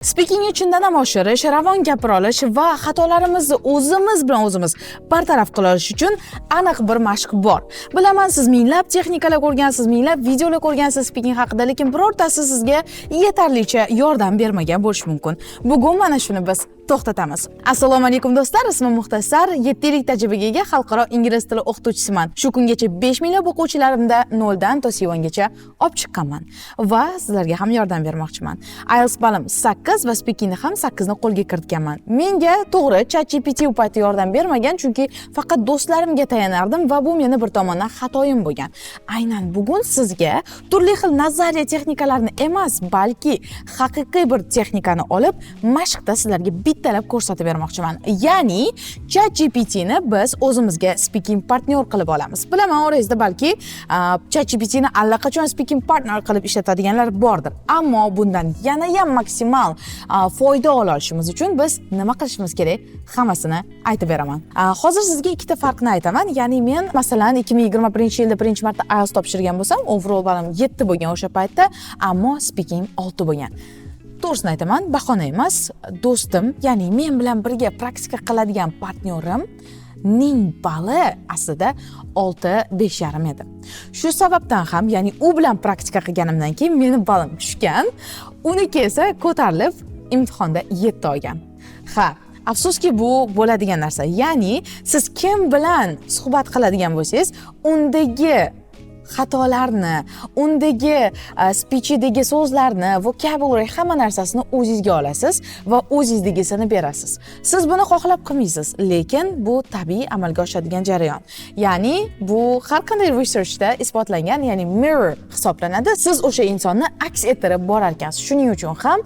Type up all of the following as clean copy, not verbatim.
Speaking uchun dam oshirish, ravon gapira olish va xatolarimizni o'zimiz bilan o'zimiz bartaraf qila olish uchun aniq bir mashq bor. Bilaman, siz minglab texnikalar ko'rgansiz, minglab videolar ko'rgansiz speaking haqida, lekin birortasi sizga yetarlicha yordam bermagan bo'lishi mumkin. Bugun mana shuni biz to'xtatamiz. Assalomu alaykum do'stlar, ismim Muxtasar, 7 yillik tajribaga ega xalqaro ingliz tili o'qituvchisiman. Shu kungacha 5 minglab o'quvchilarimda 0 dan to C1 gacha olib chiqqanman va sizlarga ham yordam bermoqchiman. IELTS balim 8 va speakingni ham 8 ni qo'lga kiritganman. Menga to'g'ri ChatGPT u paytda yordam bermagan, chunki faqat do'stlarimga tayanardim va bu meni bir tomondan xatoyim bo'lgan. Aynan bugun sizga turli xil nazariya texnikalarni emas, balki haqiqiy bir texnikani olib, mashqda sizlarga bittalab ko'rsatib bermoqchiman. Ya'ni ChatGPT ni biz o'zimizga speaking partner qilib olamiz. Bilaman, orangizda balki ChatGPT ni allaqachon speaking partner qilib ishlatadiganlar bordir. Ammo bundan yana ham maksimal foyda ola olishimiz uchun biz nima qilishimiz kerak? Hammasini aytib beraman. Hozir sizga ikkita farqni aytaman. Ya'ni men masalan 2021-yilda birinchi marta IELTS topshirgan bo'lsam, overall balim 7 bo'lgan o'sha paytda, ammo speaking 6 bo'lgan. To'g'risini aytaman, bahona emas, do'stim, ya'ni men bilan birga praktika qiladigan partnyorim ning bali aslida 6-5,5 edi. Shu sababdan ham, ya'ni u bilan praktika qilganimdan keyin meni balim tushgan, uniki esa ko'tarilib imtihonda 7 olgan. Ha, afsuski bu bo'ladigan narsa. Ya'ni siz kim bilan suhbat qiladigan bo'lsangiz, undagi xatolarni, undagi speechidagi so'zlarni, vocabulary hamma narsasini o'zingizga olasiz va o'zingizdagisini berasiz. Siz buni xohlab qilmaysiz, lekin bu tabiiy amalga oshadigan jarayon. Ya'ni bu har qanday researchda isbotlangan, ya'ni mirror hisoblanadi. Siz o'sha insonni aks ettirib borar ekansiz. Shuning uchun ham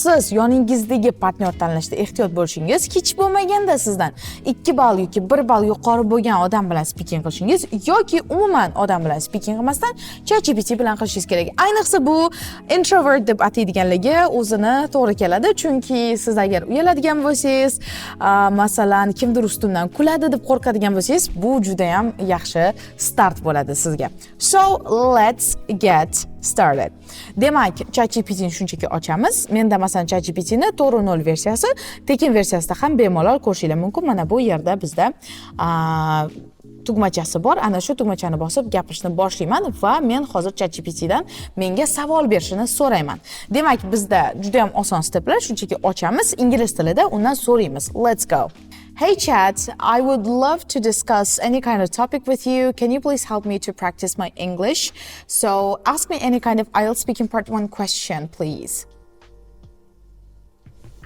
siz yoningizdagi partnyor tanlashda ehtiyot bo'lishingiz, hech bo'lmaganda sizdan 2 ball yoki 1 ball yuqori bo'lgan odam bilan speaking qilishingiz yoki umuman odam bilan speaking qilmasdan ChatGPT bilan qilishingiz kerak. Ayniqsa bu introvert deb ataydiganligi o'zini to'g'ri keladi, chunki siz agar uyaladigan bo'lsangiz, masalan, kimdir ustimdan kuladi deb qo'rqadigan bo'lsangiz, bu juda ham yaxshi start bo'ladi sizga. So, let's get started. Demak, ChatGPT ni shunchaki ochamiz. Menda masalan ChatGPT ni 4.0 versiyasi, tekin versiyasida ham bemalol ko'rishingiz mumkin. Mana bu yerda bizda tugmachasi bor. Ana shu tugmachani bosib gapirishni boshlayman va men hozir ChatGPT dan menga savol berishini so'rayman. Demak, bizda juda ham oson steplar, shunchaki ochamiz, ingliz tilida undan so'raymiz. Let's go. Hey chat, I would love to discuss any kind of topic with you. Can you please help me to practice my English? So, ask me any kind of IELTS speaking part 1 question, please.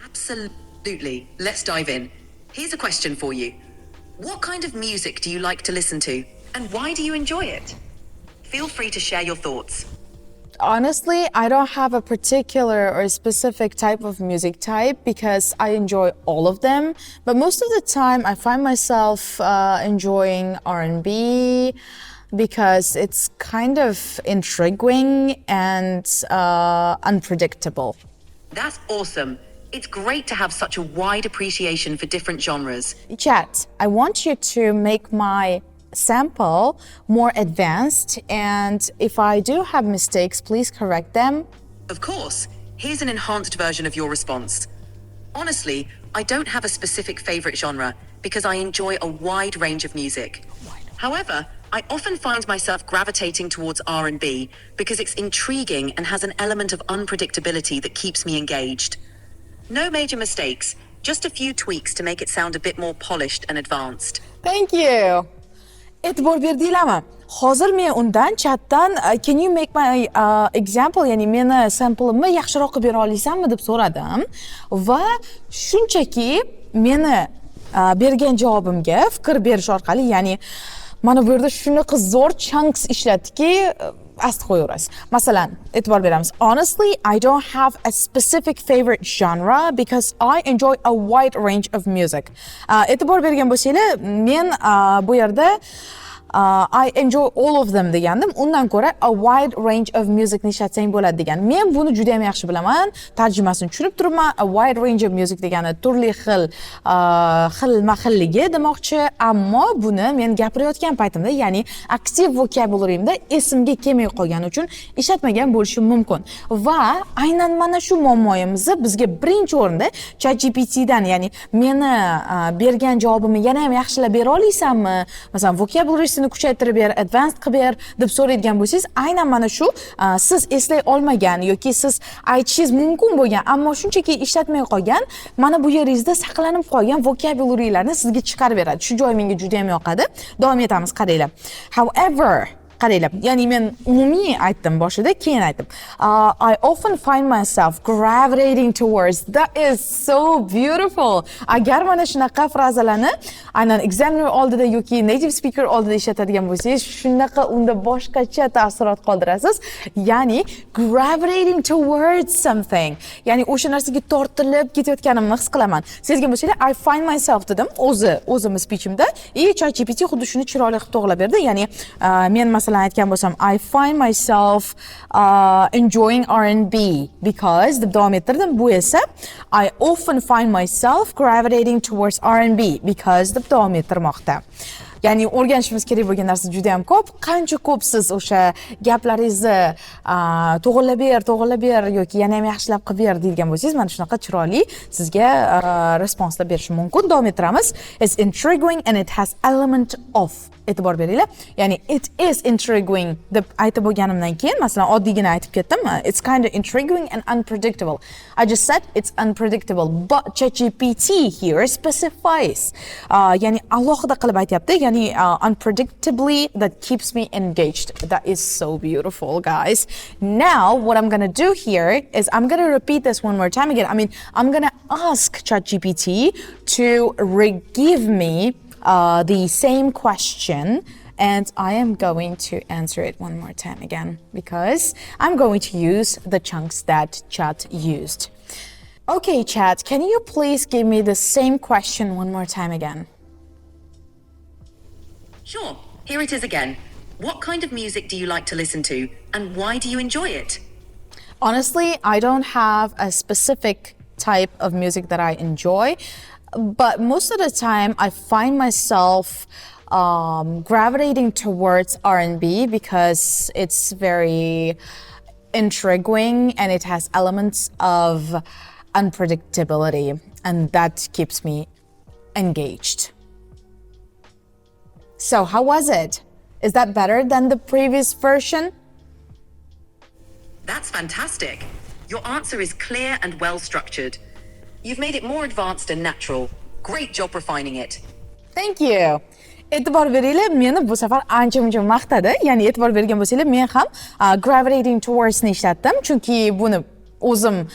Absolutely. Let's dive in. Here's a question for you. What kind of music do you like to listen to, and why do you enjoy it? Feel free to share your thoughts. Honestly, I don't have a particular or specific type of music type because I enjoy all of them. But most of the time, I find myself enjoying R&B because it's kind of intriguing and unpredictable. That's awesome. It's great to have such a wide appreciation for different genres. Chat, I want you to make my sample more advanced, and if I do have mistakes, please correct them. Of course. Here's an enhanced version of your response. Honestly, I don't have a specific favorite genre because I enjoy a wide range of music. However, I often find myself gravitating towards R&B because it's intriguing and has an element of unpredictability that keeps me engaged. No major mistakes, just a few tweaks to make it sound a bit more polished and advanced. Thank you. E'tibor berdinglarmi? Hozir men undan chatdan can you make my example, ya'ni meni sample'imni yaxshiroq qilib bera olaysanmi deb so'radim va shunchaki meni bergan javobimga fikr berish orqali, ya'ni mana bu yerda shunaqa zo'r chunks ishlatdiki, asti qo'yaverasiz. Masalan, e'tibor beramiz. Honestly, I don't have a specific favorite genre because I enjoy a wide range of music. E'tibor bergan bo'lsanglar, men bu yerda I enjoy all of them degandim. Undan ko'ra a wide range of music ni ishlatsang bo'ladi degan. Men buni juda ham yaxshi bilaman. Tarjimasini tushunib turibman. A wide range of music degani turli xilma-xilligi demoqchi, ammo buni men gapirayotgan paytimda, ya'ni aktiv vocabularyimda esimga kelmay qolgani uchun ishlatmagan bo'lishim mumkin. Va aynan mana shu muammoyimizni bizga birinchi o'rinda ChatGPT dan, ya'ni meni bergan javobimni yana ham yaxshilab bera olaysanmi? Masalan, vocabulary'sini kuchaytirib ber, advanced qilib ber deb so'raydigan bo'lsangiz, aynan mana shu siz eslay olmagan yoki siz aytishingiz mumkin bo'lgan, ammo shunchaki ishlatmay qolgan, mana bu yeringizda saqlanib qolgan vocabulary'larni sizga chiqarib beradi. Shu joy menga juda ham yoqadi. Davom etamiz, qaranglar. However, qaranglar, ya'ni men umumiy aytdim boshida, keyin aytdim. I often find myself gravitating towards. That is so beautiful. Agar mana shunaqa frazalarni aynan examiner oldida yoki native speaker oldida ishlatadigan bo'lsangiz, shunaqa unda boshqacha taassurot qoldirasiz. Ya'ni gravitating towards something. Ya'ni o'sha narsaga tortilib ketayotganimni his qilaman. Sezgan bo'lsanglar, I find myself dedim o'zim speechimda. ChatGPT xuddi shuni chiroyli qilib to'g'rilab berdi. Ya'ni men aytgan bo'lsam, I find myself enjoying R&B because deb davom ettirdim. Bu esa I often find myself gravitating towards R&B because deb davom ettirmoqda. Ya'ni o'rganishimiz kerak bo'lgan narsa juda ham ko'p. Qancha ko'p siz o'sha gaplaringizni to'g'rilab ber yoki yana ham yaxshilab qilib ber degan bo'lsangiz, mana shunaqa chiroyli sizga responslar berishi mumkin. Davom ettiramiz. It's intriguing and it has element of. E'tibor beringlar. Ya'ni it is intriguing deb aytib bo'lganimdan keyin, masalan, oddiygina aytib ketdim. It's kind of intriguing and unpredictable. I just said it's unpredictable, but ChatGPT here specifies. Ya'ni alohida qilib aytyapti. Ya'ni unpredictably that keeps me engaged. That is so beautiful, guys. Now, what I'm going to do here is I'm going to repeat this one more time again. I mean, I'm going to ask ChatGPT to give me the same question, and I am going to answer it one more time again because I'm going to use the chunks that Chat used. Okay, Chat, can you please give me the same question one more time again? Sure, here it is again. What kind of music do you like to listen to, and why do you enjoy it? Honestly, I don't have a specific type of music that I enjoy. But most of the time, I find myself gravitating towards R&B because it's very intriguing and it has elements of unpredictability, and that keeps me engaged. So, how was it? Is that better than the previous version? That's fantastic. Your answer is clear and well structured. You've made it more advanced and natural. Great job refining it. Thank you. E'tibor beringlar, meni bu safar ancha-muncha maqtadi. Ya'ni e'tibor bergan bo'lsanglar, men ham gravitating towards ni ishlatdim, chunki buni o'zim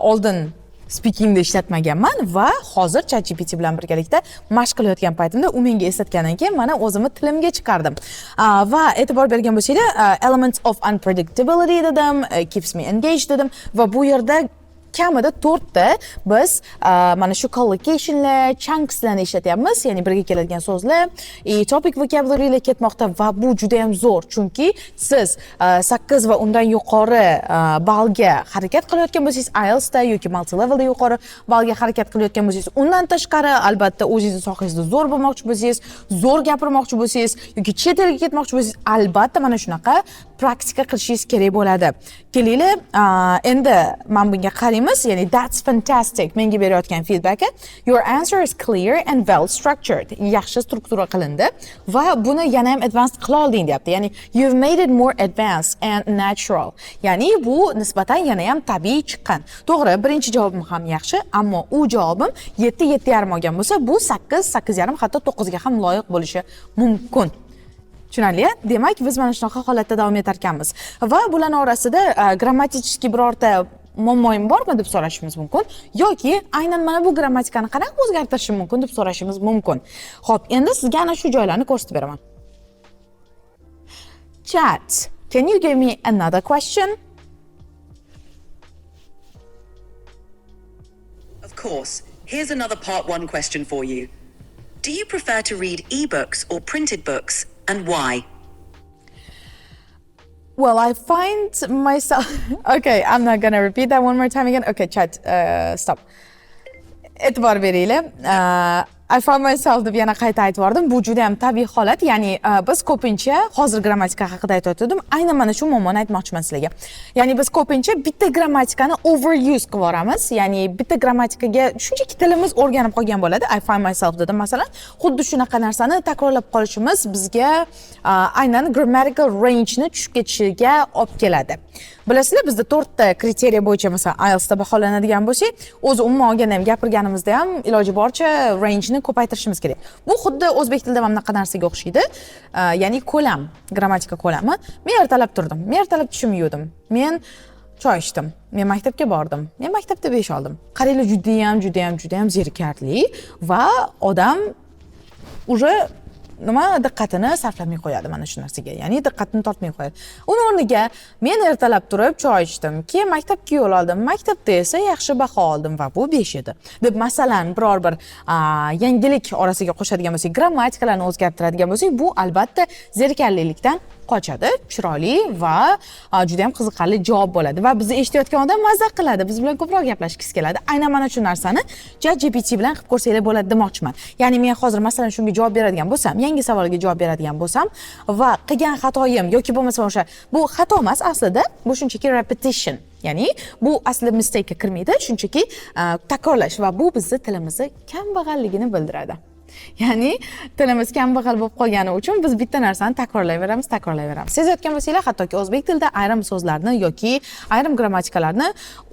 oldin speakingda ishlatmaganman va hozir ChatGPT bilan birgalikda mashq qilayotgan paytimda u menga eslatgandan keyin mana o'zimni tilimga chiqardim. Va e'tibor bergan bo'lsanglar, elements of unpredictability dedim, keeps me engaged dedim va bu yerda kamida 4 ta biz mana shu collocationlar, chunkslarni ishlatyapmiz, ya'ni birga keladigan so'zlar, topic vocabularylar ketmoqda va bu juda ham zo'r, chunki siz 8 va undan yuqori ballga harakat qilayotgan bo'lsangiz, IELTS da yoki multi-levelda yuqori ballga harakat qilayotgan bo'lsangiz, undan tashqari albatta o'zingizni sohangizda zo'r bo'lmoqchi bo'lsangiz, zo'r gapirmoqchi bo'lsangiz yoki chet elga ketmoqchi bo'lsangiz, albatta mana shunaqa praktika qilishingiz kerak bo'ladi. Kelinglar, endi men bunga qaraymiz, ya'ni that's fantastic menga berayotgan feedback. Your answer is clear and well structured. Yaxshi struktura qilindi va buni yana ham advanced qila olding deyapti. Ya'ni you've made it more advanced and natural. Ya'ni bu nisbatan yana ham tabiiy chiqqan. To'g'ri, birinchi javobim ham yaxshi, ammo u javobim 7.5 olgan bo'lsa, bu 8, 8.5 hatto 9 ga ham loyiq bo'lishi mumkin. Tushunarli? Demak, biz mana shunaqa holatda davom etar ekanmiz. Va bularning orasida grammatический birorta muammoyim bormi deb so'rashimiz mumkin yoki aynan mana bu grammatikani qanaqa o'zgartirishim mumkin deb so'rashimiz mumkin. Xo'p, endi sizga ana shu joylarni ko'rsatib beraman. Chat, can you give me another question? Of course. Here's another part 1 question for you. Do you prefer to read e-books or printed books? and why? Well, I find myself. Okay, I'm not gonna repeat that one more time again. Okay, chat, stop. E'tibor beringlar. I found myself deb yana qayta aytib yubordim. Bu juda ham tabiiy holat. Ya'ni biz ko'pincha hozir grammatika haqida aytayotgandim. Aynan mana shu muammoni aytmoqchiman sizlarga. Ya'ni biz ko'pincha bitta grammatikani overuse qilib yuboramiz. Ya'ni bitta grammatikaga shunchaki tilimiz o'rganib qolgan bo'ladi. I find myself dedim masalan. Xuddi shunaqa narsani takrorlab qolishimiz bizga aynan grammatical range-ni tushib ketishiga olib keladi. Bilasizlar, bizda 4 ta kriteriya bo'yicha masalan IELTS da baholanadigan bo'lsak, o'zi umuman olganda ham gapirganimizda ham iloji boricha range-ni ko'paytirishimiz kerak. Bu xuddi o'zbek tilida ham bunaqa narsaga o'xshaydi. Ya'ni ko'lam, grammatika ko'lami. Men ertalab turdim. Men ertalab tushim yuvdim. Men choy ichdim. Men maktabga bordim. Men maktabda 5 oldim. Qaranglar, juda ham zerikarli va odam уже diqqatini sarflamay qo'yadi mana shu narsaga. Ya'ni diqqatini tortmay qo'yadi. Uning o'rniga men ertalab turib choy ichdim, keyin maktabga yo'l oldim. Maktabda esa yaxshi baho oldim va bu 5 edi. Deb masalan biror bir yangilik orasiga qo'shadigan bo'lsak, grammatikalarni o'zgartiradigan bo'lsak, bu albatta zerikarlilikdan qochadi, chiroyli va juda ham qiziqarli javob bo'ladi va bizni eshitayotgan odam mazza qiladi, biz bilan ko'proq gaplashgisi keladi. Aynan mana shu narsani ChatGPT bilan qilib ko'rsanglar bo'ladi demoqchiman. Ya'ni men hozir masalan shunga javob beradigan bo'lsam, yangi savolga javob beradigan bo'lsam va qilgan xatoyim yoki bo'lmasa o'sha bu xato emas aslida, bu shunchaki repetition. Ya'ni bu asli mistake ga kirmaydi, shunchaki takrorlash va bu bizni tilimizni kambag'alligini bildiradi. Ya'ni tilimiz kambag'al bo'lib qolgani uchun biz bitta narsani takrorlayveramiz. Sezayotgan bo'lsanglar, hattoki o'zbek tilida ayrim so'zlarni yoki ayrim grammatikalarni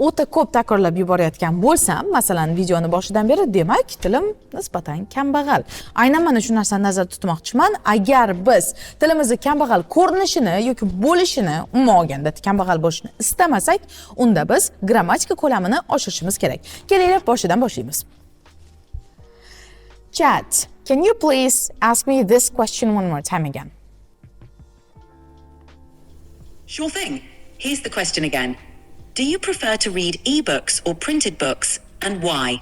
o'ta ko'p takrorlab yuborayotgan bo'lsam, masalan, videoni boshidan beri, demak, tilim nisbatan kambag'al. Aynan mana shu narsani nazarda tutmoqchiman. Agar biz tilimizni kambag'al ko'rinishini yoki bo'lishini, umuman olganda kambag'al bo'lishini istamasak, unda biz grammatika ko'lamini oshirishimiz kerak. Kelinglar, boshidan boshlaymiz. Chat, can you please ask me this question one more time again? Sure thing. Here's the question again. Do you prefer to read ebooks or printed books, and why?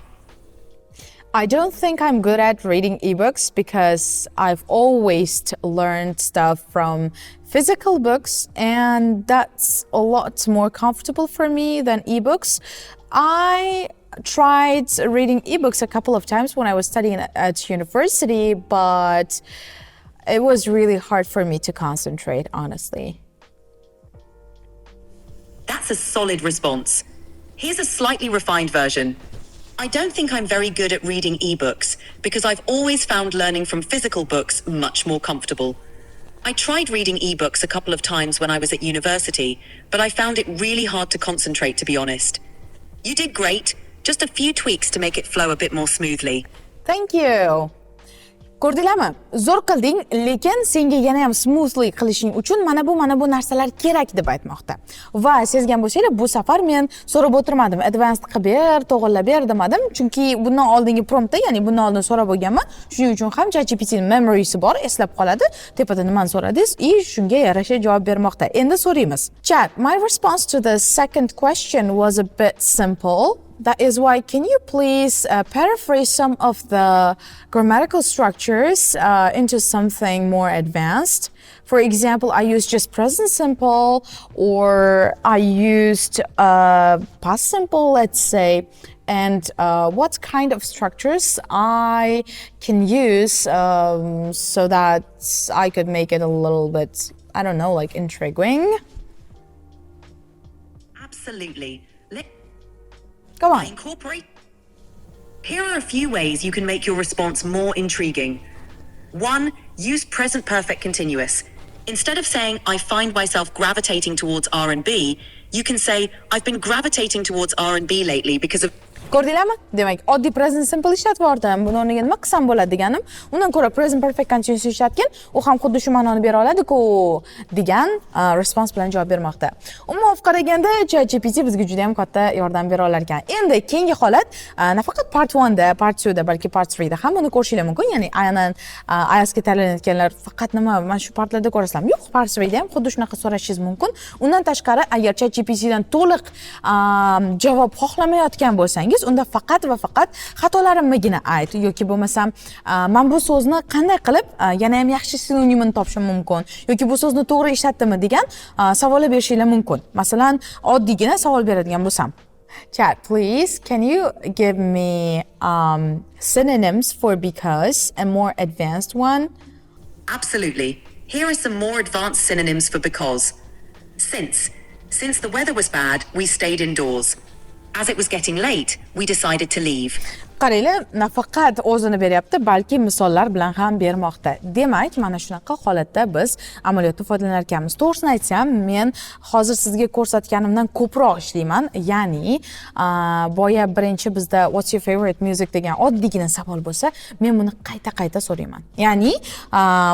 I don't think I'm good at reading ebooks because I've always learned stuff from physical books, and that's a lot more comfortable for me than ebooks. I tried reading ebooks a couple of times when I was studying at university, but it was really hard for me to concentrate, honestly. That's a solid response. Here's a slightly refined version. I don't think I'm very good at reading ebooks because I've always found learning from physical books much more comfortable. I tried reading ebooks a couple of times when I was at university, but I found it really hard to concentrate, to be honest. You did great. Just a few tweaks to make it flow a bit more smoothly. Thank you. Ko'rdinglarmi? Zo'r qilding, lekin senga yana ham smoothly qilishing uchun mana bu narsalar kerak deb aytmoqda. Va sezgan bo'lsanglar, bu safar men so'rab o'tirmadim, advanced qilib ber, to'g'irlab ber demadim, chunki bundan oldingi promptda, ya'ni bundan oldin so'rab bo'lganman. Shuning uchun ham ChatGPT ning memory'si bor, eslab qoladi. Tepada nimani so'radingiz? Shunga yarasha javob bermoqda. Endi so'raymiz. Chat, my response to the second question was a bit simple. That is why, can you please paraphrase some of the grammatical structures into something more advanced? For example, I used just present simple, or I used past simple, let's say, and what kind of structures I can use so that I could make it a little bit, I don't know, like intriguing. Absolutely. Go on. Incorporate. Here are a few ways you can make your response more intriguing. 1. Use present perfect continuous. Instead of saying, I find myself gravitating towards R&B, you can say, I've been gravitating towards R&B lately because of... Ko'rdinglarmi? Demak, oddiy present simple ishlatib yubordim. Buni o'rniga nima qilsam bo'ladi deganim, undan ko'ra present perfect continuous ishlatgan, u ham xuddi shu ma'noni bera oladi-ku degan response bilan javob bermoqda. Umuman olib qaraganda ChatGPT bizga juda ham katta yordam bera olar ekan. Endi keyingi holat nafaqat part 1 da, part 2 da, balki part 3 da ham buni ko'rishinglar mumkin. Ya'ni aynan IELTS ga tayyorlanayotganlar faqat nima mana shu partlarda ko'rasizlar. Yo'q, part 3 da ham xuddi shunaqa so'rashingiz mumkin. Undan tashqari, agar ChatGPT dan to'liq javob xohlamayotgan bo'lsangiz, qilsangiz, unda faqat va faqat xatolarimnigina ayt yoki bo'lmasam men bu so'zni qanday qilib yana ham yaxshi sinonimini topishim mumkin yoki bu so'zni to'g'ri ishlatdimmi degan savollar berishinglar mumkin. Masalan, oddiygina savol beradigan bo'lsam. Chat, please, can you give me synonyms for because and more advanced one? Absolutely. Here are some more advanced synonyms for because. Since the weather was bad, we stayed indoors. As it was getting late, we decided to leave. Qaranglar, nafaqat o'zini beryapti, balki misollar bilan ham bermoqda. Demak, mana shunaqa holatda biz amaliyotda foydalanar ekanmiz. To'g'risini aytsam, men hozir sizga ko'rsatganimdan ko'proq ishlayman. Ya'ni, boya birinchi bizda what's your favorite music degan oddiygina savol bo'lsa, men buni qayta so'rayman. Ya'ni,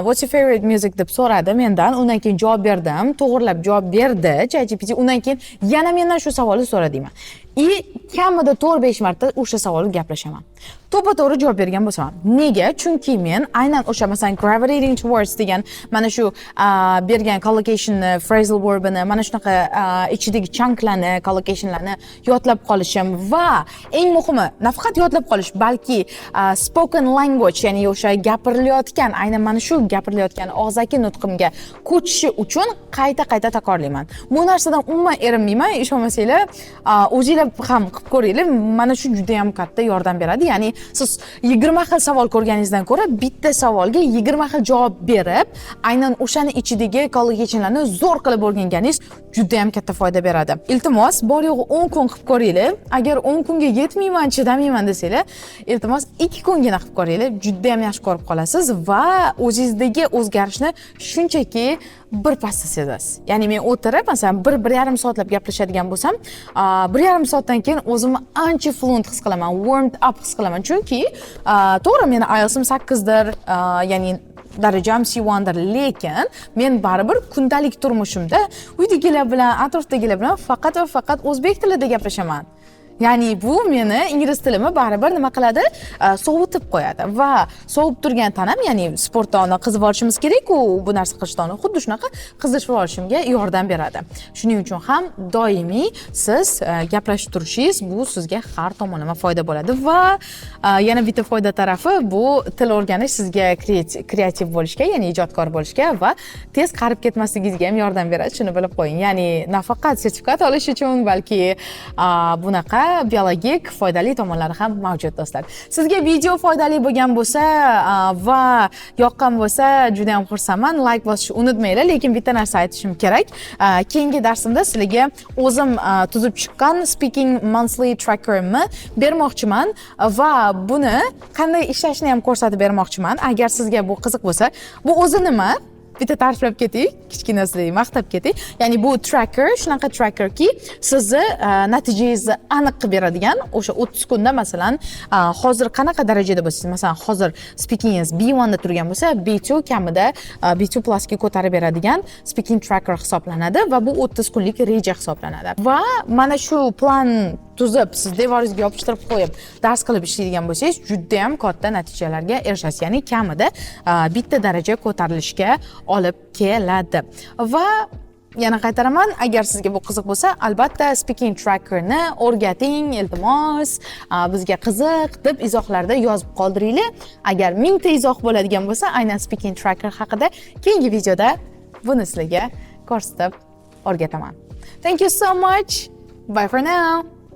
what's your favorite music deb so'radi mendan, undan keyin javob berdim, to'g'rilab javob berdi ChatGPT, undan keyin yana mendan shu savolni so'ra deyman. Kamida 4-5 marta o'sha savolni gaplashaman. To'g'ri javob bergan bo'lsam, nega? Chunki men aynan o'sha masalan gravitating towards degan mana shu bergan collocation phrasal verbini, mana shunaqa ichidagi chunklarni, collocationlarni yodlab qolishim va eng muhimi, nafaqat yodlab qolish, balki spoken language, ya'ni o'sha gapirilayotgan, aynan mana shu gapirilayotgan og'zaki nutqimga ko'chishi uchun qayta takrorlayman. Bu narsadan umuman erinmayman, ishonmasanglar, o'zingizlar ham qilib ko'ringlar. Mana shu juda ham katta yordam beradi. Ya'ni siz 20 xil savol ko'rganingizdan ko'ra bitta savolga 20 xil javob berib, aynan o'shani ichidagi collocationlarni zo'r qilib o'rganganingiz juda ham katta foyda beradi. Iltimos, bor yo'g'i 10 kun qilib ko'ringlar. Agar 10 kunga yetmayman, chidamayman desanglar, iltimos 2 kungina qilib ko'ringlar. Juda ham yaxshi ko'rib qolasiz va o'zingizdagi o'zgarishni shunchaki bir pasda sezasiz. Ya'ni men o'tirib, masalan, 1-1,5 soatlab gaplashadigan bo'lsam, 1,5 soatdan keyin o'zimni ancha fluent his qilaman, warmed up his qilaman. Chunki to'g'ri, meni IELTSim 8 dir, ya'ni darajam C1 dir, lekin men baribir kundalik turmushimda uydagilar bilan, atrofdagilar bilan faqat va faqat o'zbek tilida gaplashaman. Ya'ni bu meni ingliz tilimni baribir nima qiladi? Sovutib qo'yadi va sovib turgan tanam, ya'ni sportda qizib olishimiz kerak-ku, bu narsa qilishdan xuddi shunaqa qizishib olishimga yordam beradi. Shuning uchun ham doimiy siz gaplashib turishingiz bu sizga har tomonlama foyda bo'ladi va yana bitta foyda tarafi bu til o'rganish sizga kreativ bo'lishga, ya'ni ijodkor bo'lishga va tez qarib ketmasligingizga ham yordam beradi. Shuni bilib qo'ying. Ya'ni nafaqat sertifikat olish uchun, balki bunaqa biologik foydali tomonlari ham mavjud do'stlar. Sizga video foydali bo'lgan bo'lsa va yoqqan bo'lsa juda ham xursandman. Like bosishni unutmanglar, lekin bitta narsa aytishim kerak. Keyingi darsimda sizlarga o'zim tuzib chiqqan Speaking Monthly Tracker'imni bermoqchiman va buni qanday ishlashini ham ko'rsatib bermoqchiman. Agar sizga bu qiziq bo'lsa, bu o'zi nima? Bitta ta'riflab keting, kichkinasiga maqtab keting. Ya'ni bu tracker, shunaqa trackerki, sizni natijangizni aniq qilib beradigan, o'sha 30 kunda masalan, hozir qanaqa darajada bo'lsangiz, masalan, hozir speakingingiz B1 da turgan bo'lsa, B2 kamida B2 plus ga ko'tarib beradigan speaking tracker hisoblanadi va bu 30 kunlik reja hisoblanadi. Va mana shu plan tuzib, siz devoringizga yopishtirib qo'yib, dars qilib ishlaydigan bo'lsangiz, juda ham katta natijalarga erishasiz. Ya'ni kamida bitta daraja ko'tarilishga olib keladi. Va yana qaytaraman, agar sizga bu qiziq bo'lsa, albatta speaking trackerni o'rgating, iltimos, bizga qiziq deb izohlarda yozib qoldiringlar. Agar 1000 ta izoh bo'ladigan bo'lsa, aynan speaking tracker haqida keyingi videoda buni sizlarga ko'rsatib o'rgataman. Thank you so much. Bye for now.